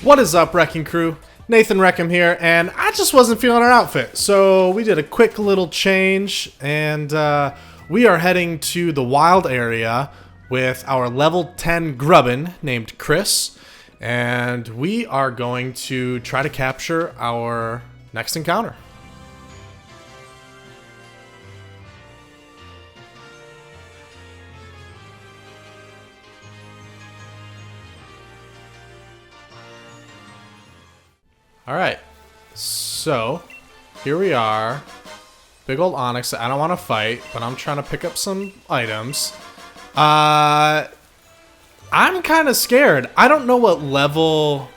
What is up, Wrecking Crew? Nathan Wreckham here, and I just wasn't feeling our outfit, so we did a quick little change, and we are heading to the wild area with our level 10 grubbin named Chris, and we are going to try to capture our next encounter. Alright, so here we are. Big old Onyx. I don't want to fight, but I'm trying to pick up some items. I'm kind of scared. I don't know what level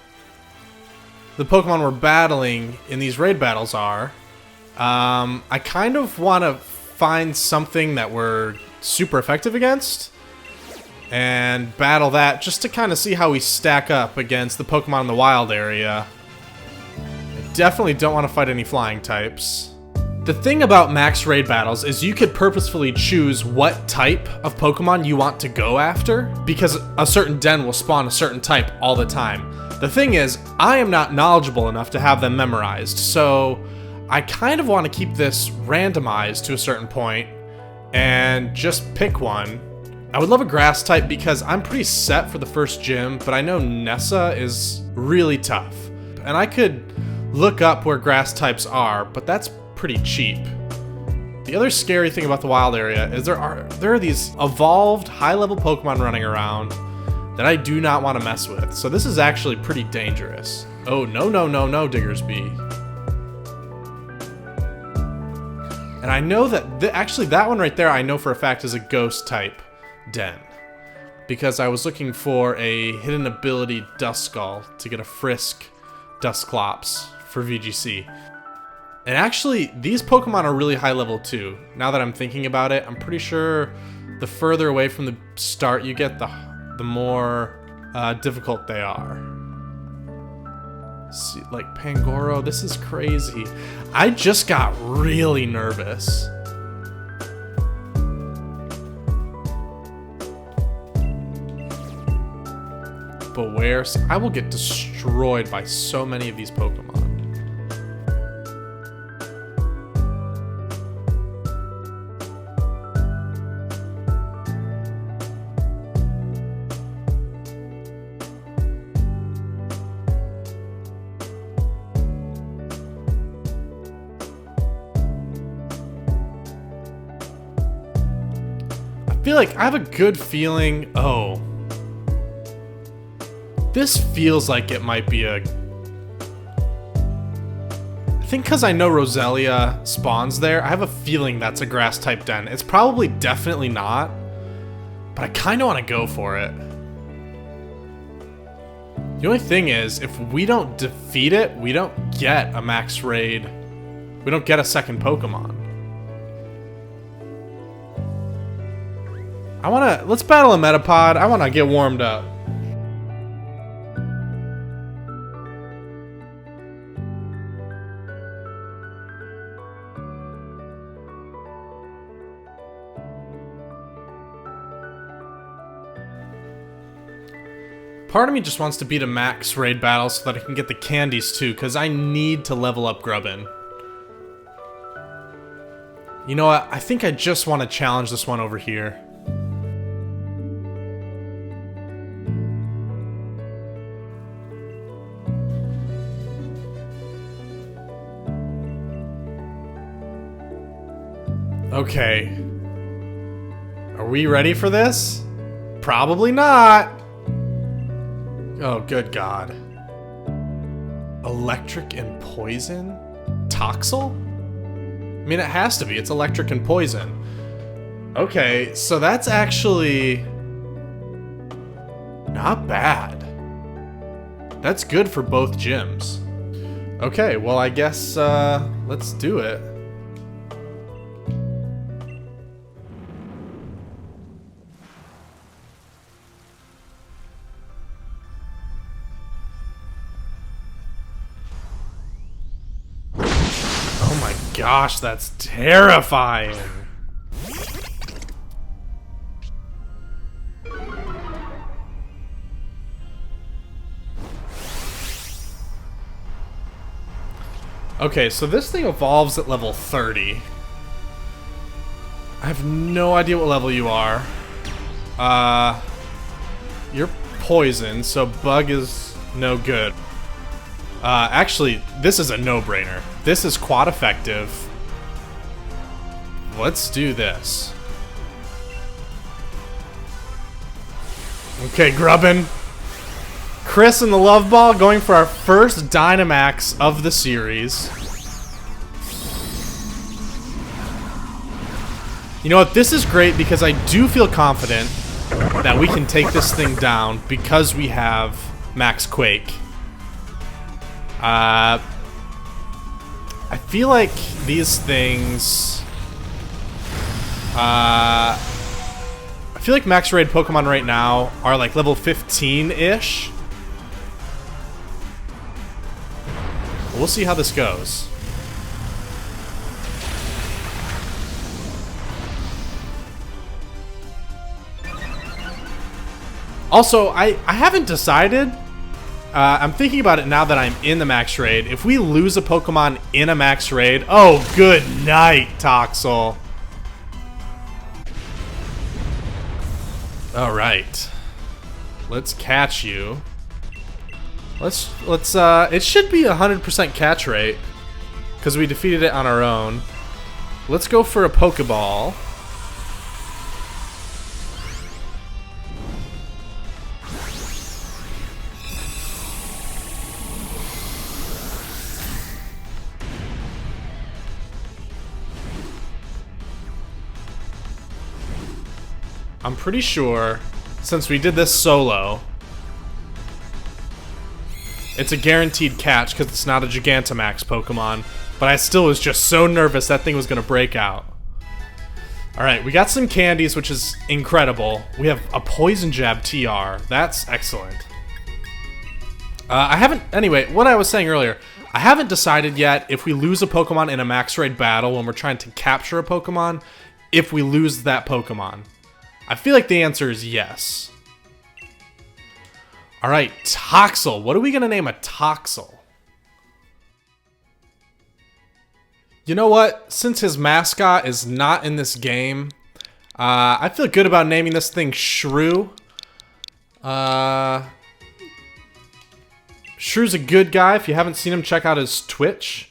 the Pokemon we're battling in these raid battles are. I kind of want to find something that we're super effective against and battle that just to kind of see how we stack up against the Pokemon in the wild area. Definitely don't want to fight any flying types. The thing about max raid battles is you could purposefully choose what type of Pokemon you want to go after, because a certain den will spawn a certain type all the time. The thing is, I am not knowledgeable enough to have them memorized, so I kind of want to keep this randomized to a certain point and just pick one. I would love a grass type because I'm pretty set for the first gym, but I know Nessa is really tough. And I could look up where grass types are, but that's pretty cheap. The other scary thing about the wild area is there are these evolved high-level Pokemon running around that I do not want to mess with. So this is actually pretty dangerous. Oh, no, no, no, no, Diggersby. And I know that, actually that one right there I know for a fact is a ghost type den, because I was looking for a hidden ability Duskull to get a Frisk Dusclops for VGC. And actually, these Pokemon are really high level too. Now that I'm thinking about it, I'm pretty sure the further away from the start you get, the more difficult they are. See, like Pangoro, this is crazy. I just got really nervous. Beware, I will get destroyed by so many of these Pokemon. I feel like I have a good feeling. Oh. This feels like it might be a... I think because I know Roselia spawns there, I have a feeling that's a grass type den. It's probably definitely not, but I kind of want to go for it. The only thing is, if we don't defeat it, we don't get a max raid. We don't get a second Pokemon. Let's battle a Metapod. I want to get warmed up. Part of me just wants to beat a max raid battle so that I can get the candies too, because I need to level up Grubbin. You know what? I think I just want to challenge this one over here. Okay. Are we ready for this? Probably not. Oh, good God. Electric and poison? Toxel? I mean, it has to be. It's electric and poison. Okay, so that's actually not bad. That's good for both gyms. Okay, well, I guess, let's do it. Gosh, that's terrifying. Okay, so this thing evolves at level 30. I have no idea what level you are. You're poison, so bug is no good. Actually, this is a no-brainer. This is quad effective. Let's do this. Okay, Grubbin. Chris and the Love Ball going for our first Dynamax of the series. You know what? This is great because I do feel confident that we can take this thing down because we have Max Quake. I feel like these things... I feel like max raid Pokemon right now are like level 15-ish. We'll see how this goes. Also, I haven't decided. I'm thinking about it now that I'm in the max raid. If we lose a Pokemon in a max raid, oh, good night, Toxel. All right, let's catch you. Let's it should be 100% catch rate because we defeated it on our own. Let's go for a Pokeball. I'm pretty sure, since we did this solo, it's a guaranteed catch because it's not a Gigantamax Pokemon. But I still was just so nervous that thing was going to break out. Alright, we got some candies, which is incredible. We have a Poison Jab TR. That's excellent. Anyway, what I was saying earlier, I haven't decided yet if we lose a Pokemon in a max raid battle when we're trying to capture a Pokemon, if we lose that Pokemon. I feel like the answer is yes. Alright, Toxel. What are we going to name a Toxel? You know what? Since his mascot is not in this game, I feel good about naming this thing Shrew. Shrew's a good guy. If you haven't seen him, check out his Twitch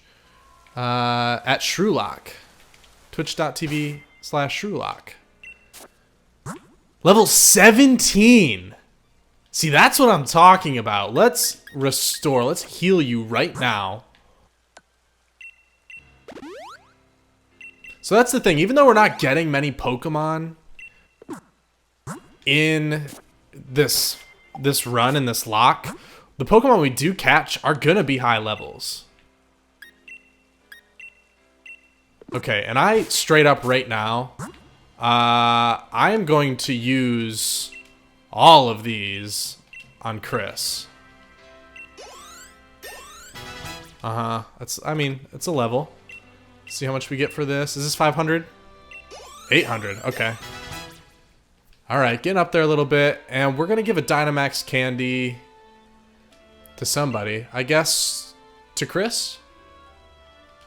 at Shrewlocke. Twitch.tv/Shrewlocke. Level 17! See, that's what I'm talking about. Let's restore. Let's heal you right now. So that's the thing. Even though we're not getting many Pokemon in this run, in this lock, the Pokemon we do catch are gonna be high levels. Okay, and I straight up right now, I am going to use all of these on Chris. I mean, it's a level. See how much we get for this. Is this 500? 800, okay. Alright, getting up there a little bit. And we're gonna give a Dynamax candy to somebody. I guess to Chris?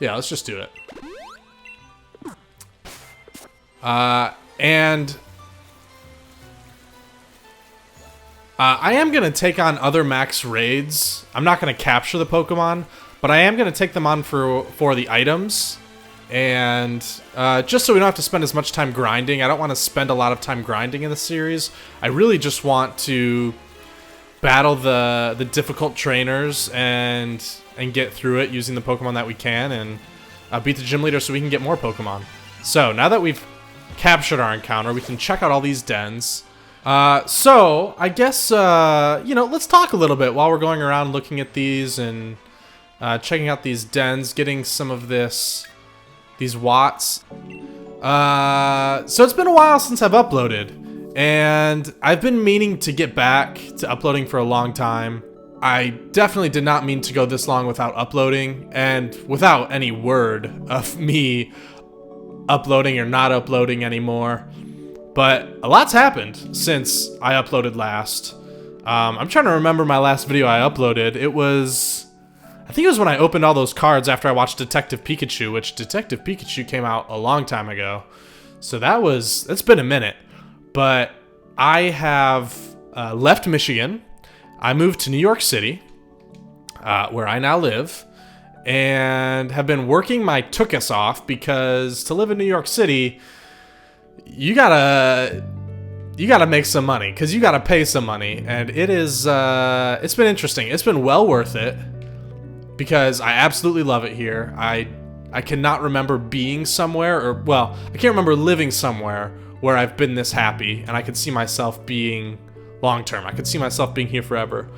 Yeah, let's just do it. I am going to take on other max raids. I'm not going to capture the Pokemon, but I am going to take them on for the items. And just so we don't have to spend as much time grinding, I don't want to spend a lot of time grinding in the series. I really just want to battle the difficult trainers and get through it using the Pokemon that we can and beat the gym leader so we can get more Pokemon. So now that we've captured our encounter, we can check out all these dens. So I guess you know, let's talk a little bit while we're going around looking at these and checking out these dens, getting some of these watts. So it's been a while since I've uploaded, and I've been meaning to get back to uploading for a long time. I definitely did not mean to go this long without uploading and without any word of me uploading or not uploading anymore. But a lot's happened since I uploaded last. I'm trying to remember my last video I uploaded. It was I think it was when I opened all those cards after I watched Detective Pikachu, which Detective Pikachu came out a long time ago. So that's been a minute. But I have left Michigan. I moved to New York City, where I now live, and have been working my tookus off because to live in New York City, you gotta make some money because you gotta pay some money, and it's been interesting. It's been well worth it because I absolutely love it here. I cannot remember being somewhere, I can't remember living somewhere where I've been this happy, and I could see myself being long term. I could see myself being here forever.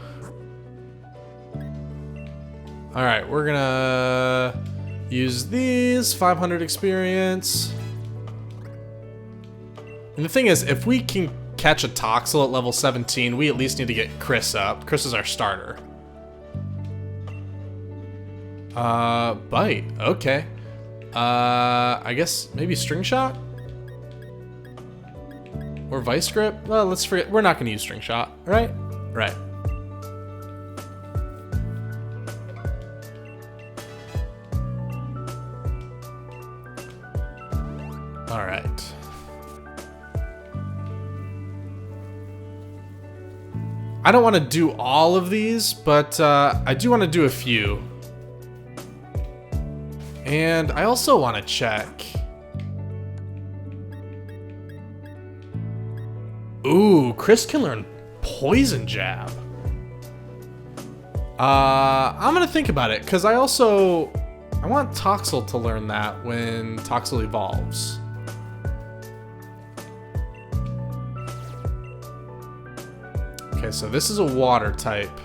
All right, we're gonna use these 500 experience. And the thing is, if we can catch a Toxel at level 17, we at least need to get Chris up. Chris is our starter. Bite. Okay. I guess maybe String Shot? Or Vice Grip? Well, let's forget. We're not going to use String Shot, right? Right. All right. I don't want to do all of these, but I do want to do a few. And I also want to check. Ooh, Chris can learn Poison Jab. I'm going to think about it, because I want Toxel to learn that when Toxel evolves. Okay, so this is a water type.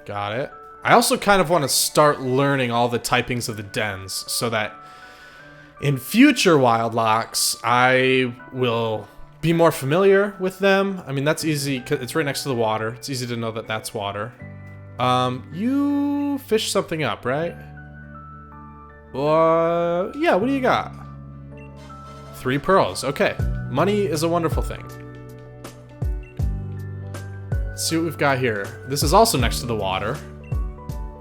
Got it. I also kind of want to start learning all the typings of the dens so that in future Wildlocks, I will be more familiar with them. I mean, that's easy because it's right next to the water. It's easy to know that that's water. You fish something up, right? Yeah, what do you got? 3 pearls. Okay. Money is a wonderful thing. Let's see what we've got here. This is also next to the water.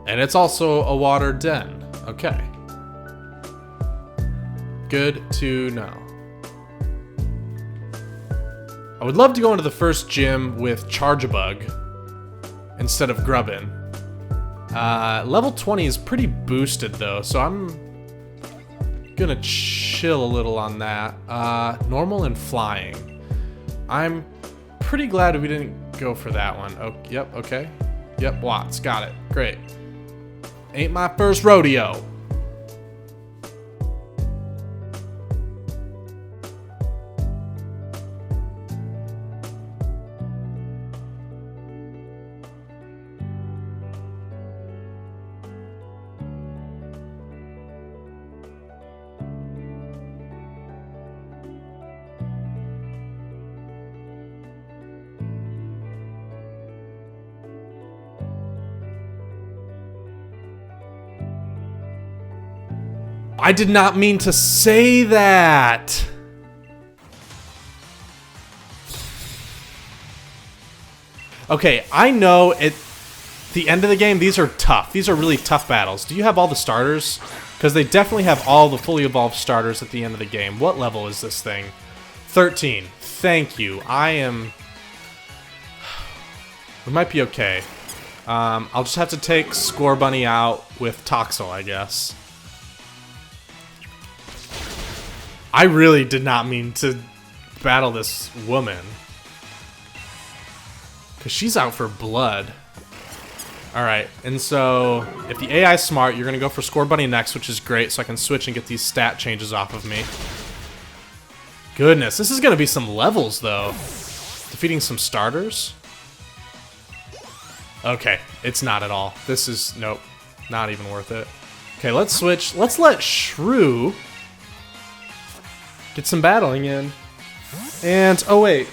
And it's also a water den. Okay. Good to know. I would love to go into the first gym with Charge-a-Bug instead of Grubbin. Level 20 is pretty boosted though, so I'm gonna chill a little on that. Normal and flying. I'm pretty glad we didn't go for that one. Oh, yep, okay. Yep, Watts, got it. Great. Ain't my first rodeo. I did not mean to say that. Okay, I know at the end of the game, these are tough. These are really tough battles. Do you have all the starters? Because they definitely have all the fully evolved starters at the end of the game. What level is this thing? 13. Thank you. We might be okay. I'll just have to take Score Bunny out with Toxel, I guess. I really did not mean to battle this woman. Because she's out for blood. Alright, and so if the AI is smart, you're going to go for Score Bunny next, which is great, so I can switch and get these stat changes off of me. Goodness, this is going to be some levels, though. Defeating some starters? Okay, it's not at all. This is, nope, not even worth it. Okay, let's switch. Let's let Shrew get some battling in. And, oh wait.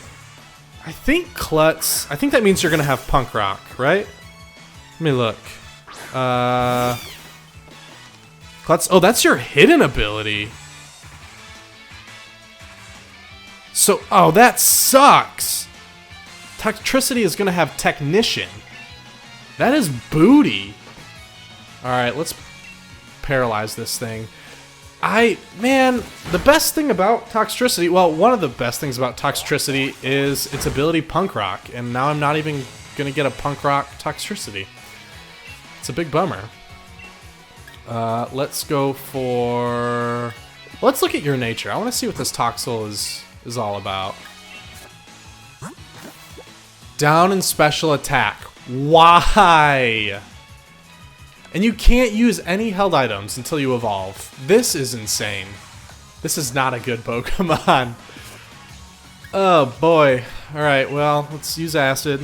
I think Klutz, I think that means you're gonna have Punk Rock, right? Let me look. Klutz, oh, that's your hidden ability. So, oh, that sucks. Techtricity is gonna have Technician. That is booty. Alright, let's paralyze this thing. Man, the best thing about Toxtricity, well, one of the best things about Toxtricity is its ability Punk Rock, and now I'm not even gonna get a Punk Rock Toxtricity. It's a big bummer. Let's go for... Let's look at your nature. I want to see what this Toxel is all about. Down in special attack. Why? And you can't use any held items until you evolve. This is insane. This is not a good Pokemon. Oh boy. Alright, well, let's use Acid.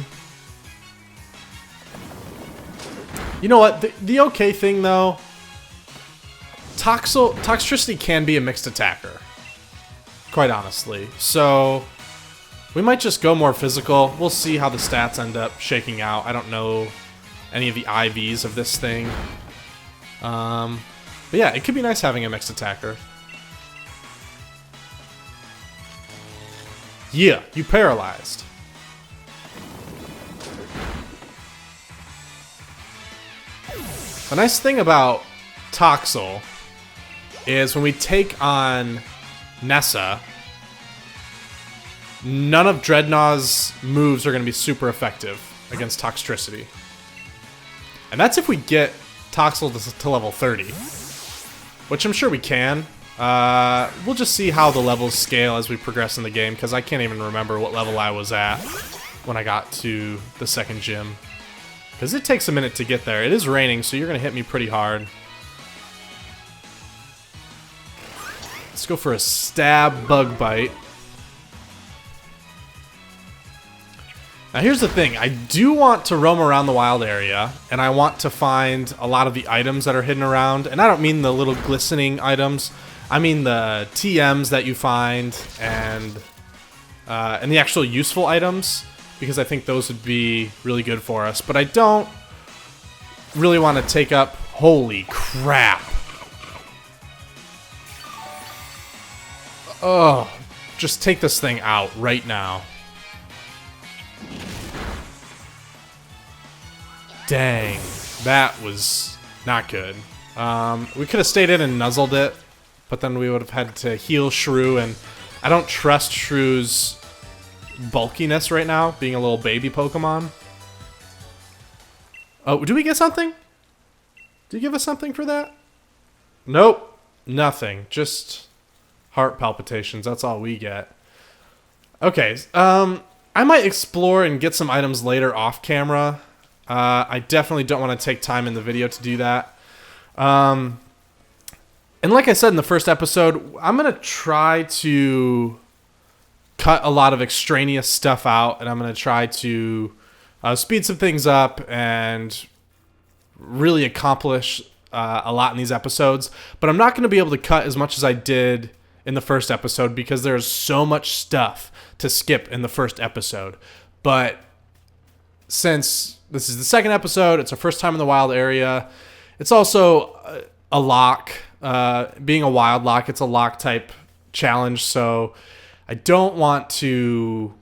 You know what? The okay thing though, Toxtricity can be a mixed attacker. Quite honestly. So we might just go more physical. We'll see how the stats end up shaking out. I don't know any of the IVs of this thing. But yeah, it could be nice having a mixed attacker. Yeah, you paralyzed. The nice thing about Toxel is when we take on Nessa, none of Dreadnaught's moves are going to be super effective against Toxtricity. And that's if we get Toxel to level 30, which I'm sure we can. We'll just see how the levels scale as we progress in the game, because I can't even remember what level I was at when I got to the second gym. Because it takes a minute to get there. It is raining, so you're going to hit me pretty hard. Let's go for a stab bug bite. Now here's the thing, I do want to roam around the wild area, and I want to find a lot of the items that are hidden around, and I don't mean the little glistening items, I mean the TMs that you find, and the actual useful items, because I think those would be really good for us, but I don't really want to take up... Holy crap! Oh, just take this thing out right now. Dang, that was not good. We could have stayed in and nuzzled it, but then we would have had to heal Shrew, and I don't trust Shrew's bulkiness right now, being a little baby Pokemon. Oh, do we get something? Did you give us something for that? Nope, nothing. Just heart palpitations, that's all we get. Okay, I might explore and get some items later off camera. I definitely don't want to take time in the video to do that. And like I said in the first episode, I'm going to try to cut a lot of extraneous stuff out, and I'm going to try to speed some things up and really accomplish a lot in these episodes. But I'm not going to be able to cut as much as I did in the first episode because there's so much stuff to skip in the first episode. But since this is the second episode, it's our first time in the wild area. It's also a lock. Being a wild lock, it's a lock type challenge, so I don't want to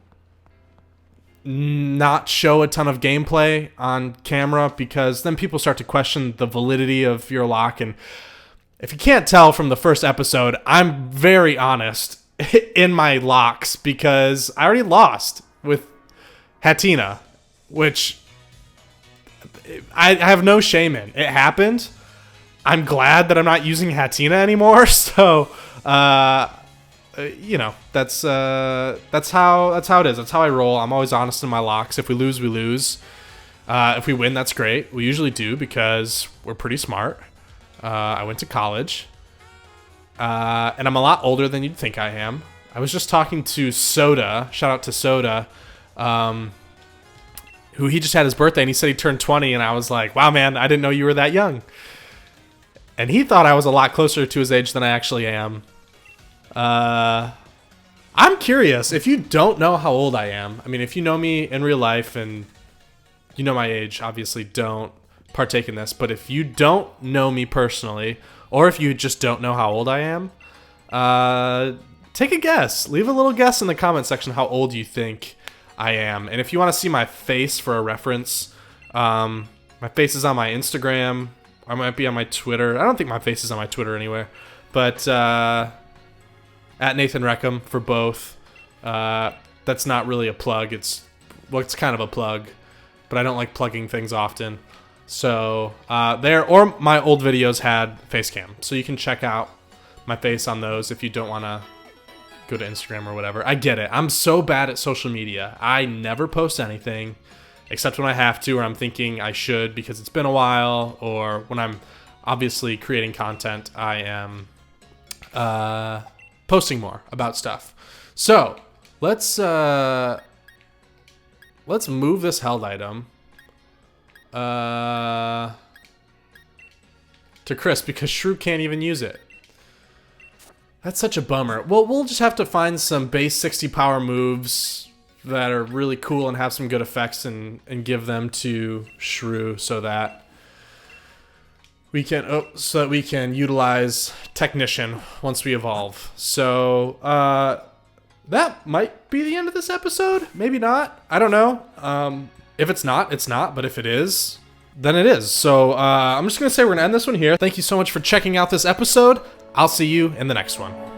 not show a ton of gameplay on camera because then people start to question the validity of your lock. And if you can't tell from the first episode, I'm very honest in my locks because I already lost with Hatina, which I have no shame in. It happened. I'm glad that I'm not using Hatina anymore. So, you know, that's how it is. That's how I roll. I'm always honest in my locks. If we lose, we lose. If we win, that's great. We usually do because we're pretty smart. I went to college, and I'm a lot older than you'd think I am. I was just talking to Soda. Shout out to Soda. Who he just had his birthday, and he said he turned 20, and I was like, wow, man, I didn't know you were that young. And he thought I was a lot closer to his age than I actually am. I'm curious, if you don't know how old I am, I mean, if you know me in real life and you know my age, obviously don't partake in this, but if you don't know me personally, or if you just don't know how old I am, take a guess. Leave a little guess in the comment section how old you think I am. And if you want to see my face for a reference, My face is on my Instagram. I might be on my Twitter. I don't think my face is on my Twitter anywhere. But at Nathan Reckham for both. That's not really a plug. It's kind of a plug, but I don't like plugging things often. So there, or my old videos had face cam, so you can check out my face on those if you don't want to go to Instagram or whatever. I get it. I'm so bad at social media. I never post anything except when I have to, or I'm thinking I should because it's been a while, or when I'm obviously creating content, I am posting more about stuff. So let's move this held item to Chris because Shrew can't even use it. That's such a bummer. Well, we'll just have to find some base 60 power moves that are really cool and have some good effects and give them to Shrew so that we can utilize Technician once we evolve. So that might be the end of this episode. Maybe not. I don't know. If it's not, it's not. But if it is, then it is. So I'm just going to say we're going to end this one here. Thank you so much for checking out this episode. I'll see you in the next one.